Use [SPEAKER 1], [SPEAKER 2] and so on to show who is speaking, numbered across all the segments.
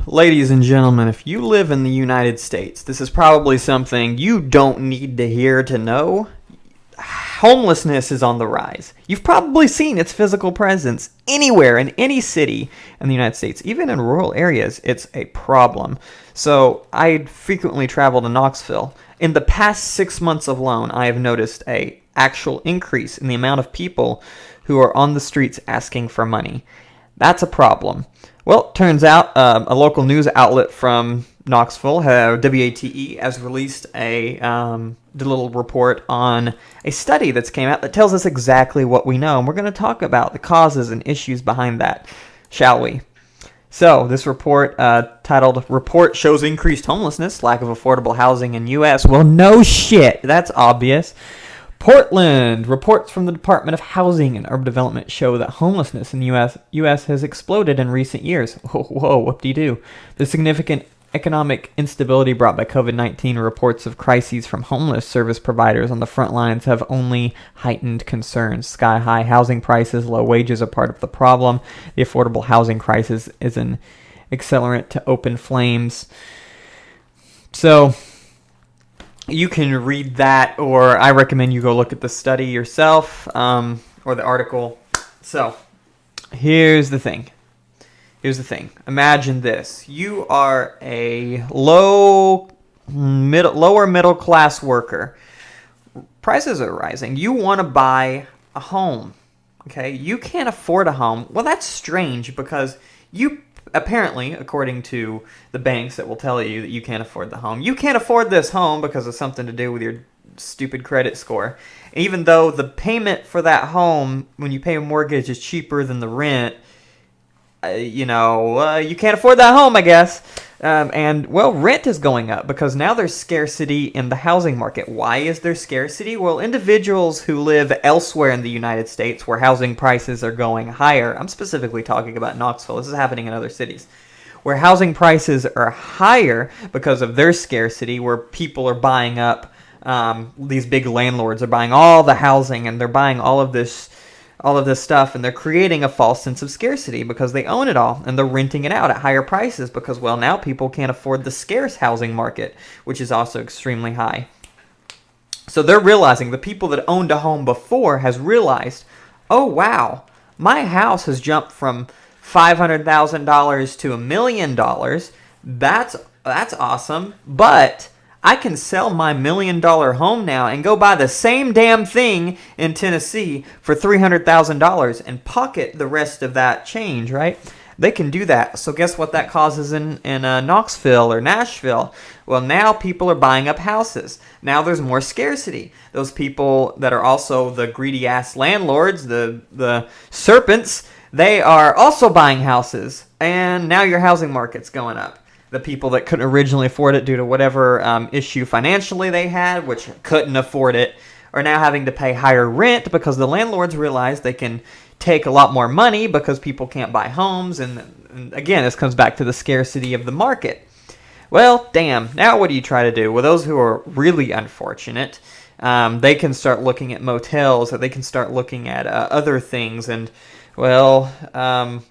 [SPEAKER 1] Ladies and gentlemen, if you live in the United States, this is probably something you don't need to hear to know. Homelessness is on the rise. You've probably seen its physical presence anywhere in any city in the United States. Even in rural areas, it's a problem. So I frequently travel to Knoxville. In the past 6 months alone, I have noticed a actual increase in the amount of people who are on the streets asking for money. That's a problem. Well, turns out a local news outlet from Knoxville, WATE, has released a little report on a study that's came out that tells us exactly what we know. And we're going to talk about the causes and issues behind that, shall we? So, this report, titled, Report Shows Increased Homelessness, Lack of Affordable Housing in U.S. Well, no shit. That's obvious. Portland. Reports from the Department of Housing and Urban Development show that homelessness in the U.S. has exploded in recent years. Whoa, whoop-de-doo. The significant economic instability brought by COVID-19 reports of crises from homeless service providers on the front lines have only heightened concerns. Sky-high housing prices, low wages are part of the problem. The affordable housing crisis is an accelerant to open flames. So you can read that, or I recommend you go look at the study yourself, or the article. So, here's the thing. Imagine this. You are a lower middle class worker. Prices are rising. You want to buy a home. Okay? You can't afford a home. Well, that's strange because you apparently, according to the banks that will tell you that you can't afford the home, you can't afford this home because of something to do with your stupid credit score. Even though the payment for that home, when you pay a mortgage, is cheaper than the rent, you can't afford that home, I guess. Rent is going up because now there's scarcity in the housing market. Why is there scarcity? Well, individuals who live elsewhere in the United States where housing prices are going higher, I'm specifically talking about Knoxville, this is happening in other cities, where housing prices are higher because of their scarcity, where people are buying up, these big landlords are buying all the housing and they're buying all of this stuff, and they're creating a false sense of scarcity because they own it all, and they're renting it out at higher prices because, well, now people can't afford the scarce housing market, which is also extremely high. So they're realizing, the people that owned a home before has realized, oh, wow, my house has jumped from $500,000 to $1 million. That's awesome, but I can sell my $1 million home now and go buy the same damn thing in Tennessee for $300,000 and pocket the rest of that change, right? They can do that. So guess what that causes in Knoxville or Nashville? Well, now people are buying up houses. Now there's more scarcity. Those people that are also the greedy-ass landlords, the serpents, they are also buying houses. And now your housing market's going up. The people that couldn't originally afford it due to whatever issue financially they had, which couldn't afford it, are now having to pay higher rent because the landlords realize they can take a lot more money because people can't buy homes. And again, this comes back to the scarcity of the market. Well, damn. Now what do you try to do? Well, those who are really unfortunate, they can start looking at motels, or they can start looking at other things. And well,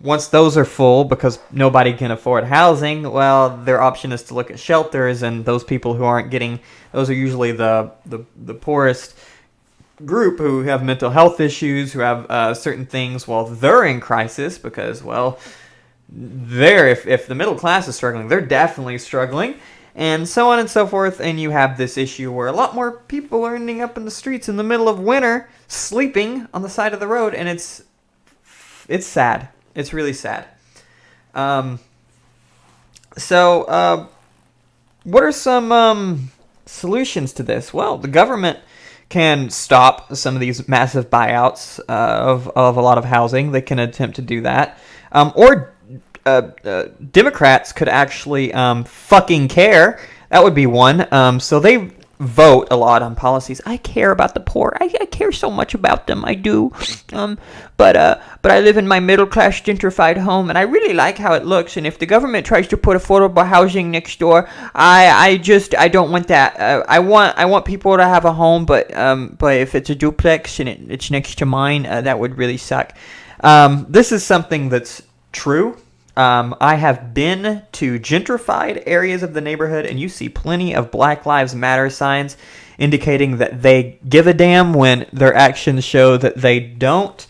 [SPEAKER 1] once those are full because nobody can afford housing, well, their option is to look at shelters, and those people who aren't getting, those are usually the poorest group who have mental health issues, who have certain things. Well, they're in crisis because, well, if the middle class is struggling, they're definitely struggling, and so on and so forth. And you have this issue where a lot more people are ending up in the streets in the middle of winter, sleeping on the side of the road, and it's sad. It's really sad. So what are some solutions to this? Well, the government can stop some of these massive buyouts of a lot of housing. They can attempt to do that. Or Democrats could actually fucking care. That would be one. So they vote a lot on policies. I care about the poor. I care so much about them. I do. But I live in my middle class gentrified home, and I really like how it looks. And if the government tries to put affordable housing next door, I don't want that. I want people to have a home, but if it's a duplex and it's next to mine, that would really suck. This is something that's true. I have been to gentrified areas of the neighborhood, and you see plenty of Black Lives Matter signs indicating that they give a damn when their actions show that they don't.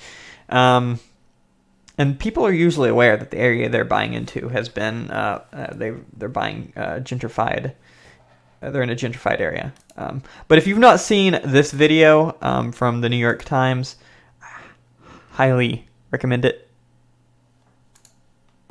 [SPEAKER 1] And people are usually aware that the area they're buying into has been they're buying gentrified. They're in a gentrified area. But if you've not seen this video from the New York Times, highly recommend it.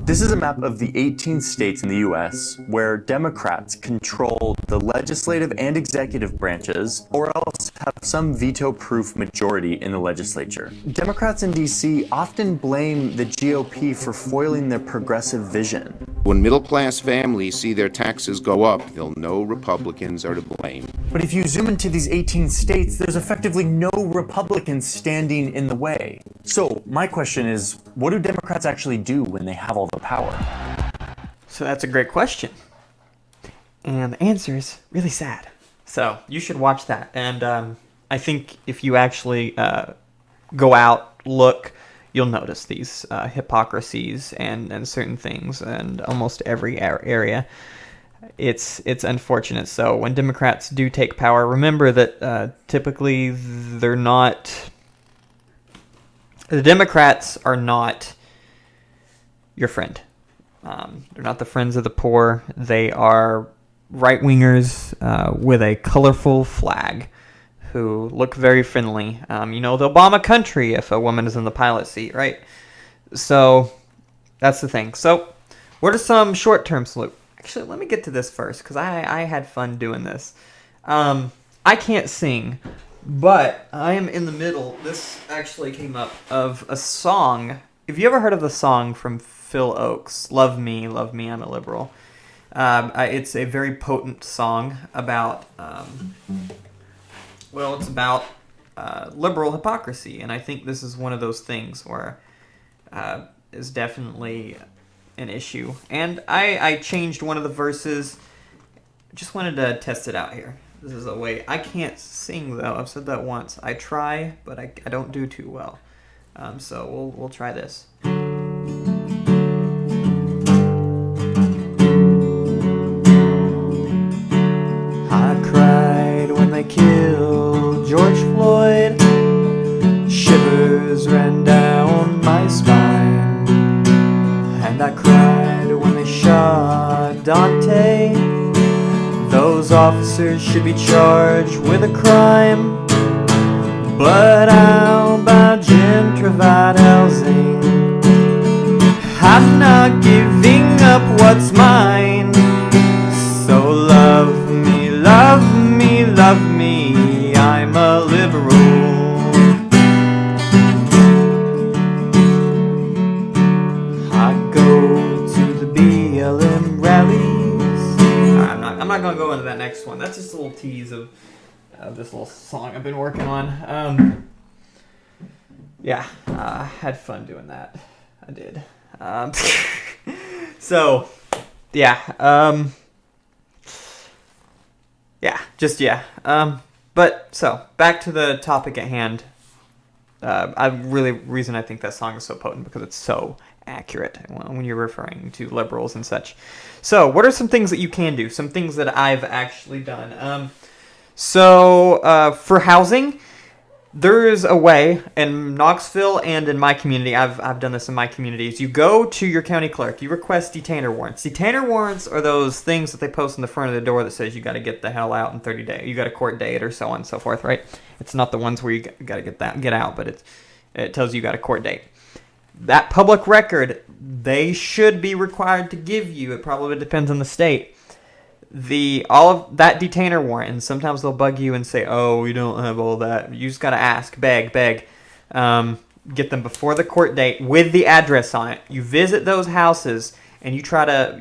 [SPEAKER 2] This is a map of the 18 states in the U.S. where Democrats control the legislative and executive branches, or else have some veto-proof majority in the legislature. Democrats in D.C. often blame the GOP for foiling their progressive vision.
[SPEAKER 3] When middle-class families see their taxes go up, they'll know Republicans are to blame.
[SPEAKER 2] But if you zoom into these 18 states, there's effectively no Republicans standing in the way. So my question is, what do Democrats actually do when they have all the power?
[SPEAKER 1] So that's a great question. And the answer is really sad. So you should watch that. And I think if you actually go out, look, you'll notice these hypocrisies and certain things in almost every area. It's unfortunate. So when Democrats do take power, remember that typically they're not... The Democrats are not your friend. They're not the friends of the poor. They are right-wingers with a colorful flag who look very friendly. They'll bomb a country if a woman is in the pilot seat, right? So that's the thing. So what are some short-term solutions? Actually, let me get to this first because I had fun doing this. I can't sing, but I am in the middle. This actually came up of a song. Have you ever heard of the song from Phil Ochs, Love Me, I'm a Liberal? It's a very potent song about... it's about liberal hypocrisy, and I think this is one of those things where is definitely an issue. And I changed one of the verses. Just wanted to test it out here. This is a way. I can't sing, though. I've said that once. I try, but I don't do too well. So we'll try this. I cried when they killed George Floyd. Shivers ran down my spine. And I cried when they shot Dante. Those officers should be charged with a crime. But how about gentrified housing? I'm not giving up what's mine. So love me, love me, love me, I'm a liberal. I go to the BLM rallies. I'm not gonna go into that next one. That's just a little tease of this little song I've been working on. Had fun doing that. I did. But so back to the topic at hand. Reason I think that song is so potent because it's so accurate when you're referring to liberals and such. So what are some things that you can do? Some things that I've actually done. For housing, there is a way in Knoxville and in my community. I've done this in my communities. You go to your county clerk. You request detainer warrants. Detainer warrants are those things that they post in the front of the door that says you got to get the hell out in 30 days. You got a court date or so on and so forth, right? It's not the ones where you got to get out, but it tells you got a court date. That public record, they should be required to give you. It probably depends on the state. All of that detainer warrant, and sometimes they'll bug you and say, "Oh, we don't have all that." You just gotta ask, beg. Get them before the court date with the address on it. You visit those houses, and you try to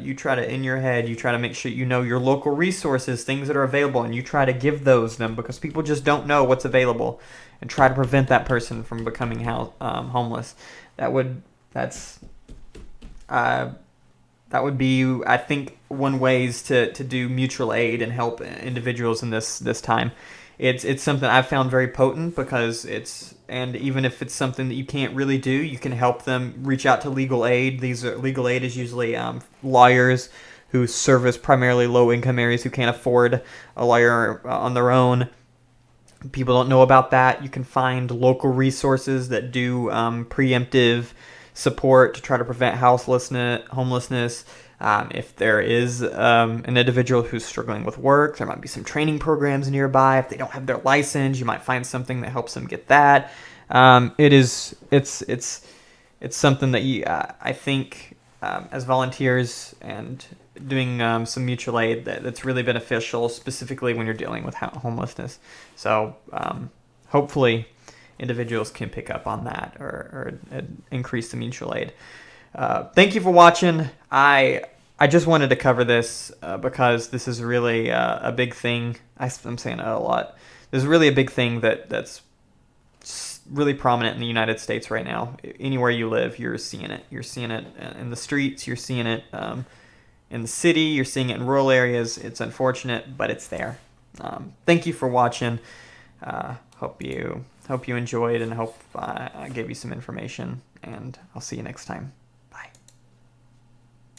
[SPEAKER 1] in your head, you try to make sure you know your local resources, things that are available, and you try to give them because people just don't know what's available, and try to prevent that person from becoming homeless. That would be, I think, one ways to do mutual aid and help individuals in this time it's something I've found very potent because and even if it's something that you can't really do, you can help them reach out to legal aid. Legal aid is usually lawyers who service primarily low income areas who can't afford a lawyer on their own. People don't know about that. You can find local resources that do preemptive support to try to prevent homelessness. If there is an individual who's struggling with work, there might be some training programs nearby. If they don't have their license, you might find something that helps them get that. It's something that I think as volunteers and doing some mutual aid that's really beneficial, specifically when you're dealing with homelessness. So hopefully individuals can pick up on that or increase the mutual aid. Thank you for watching. I just wanted to cover this because this is really a big thing. I'm saying it a lot. This is really a big thing that's really prominent in the United States right now. Anywhere you live, you're seeing it. You're seeing it in the streets. You're seeing it in the city. You're seeing it in rural areas. It's unfortunate, but it's there. Thank you for watching. Hope you enjoyed and hope I gave you some information. And I'll see you next time.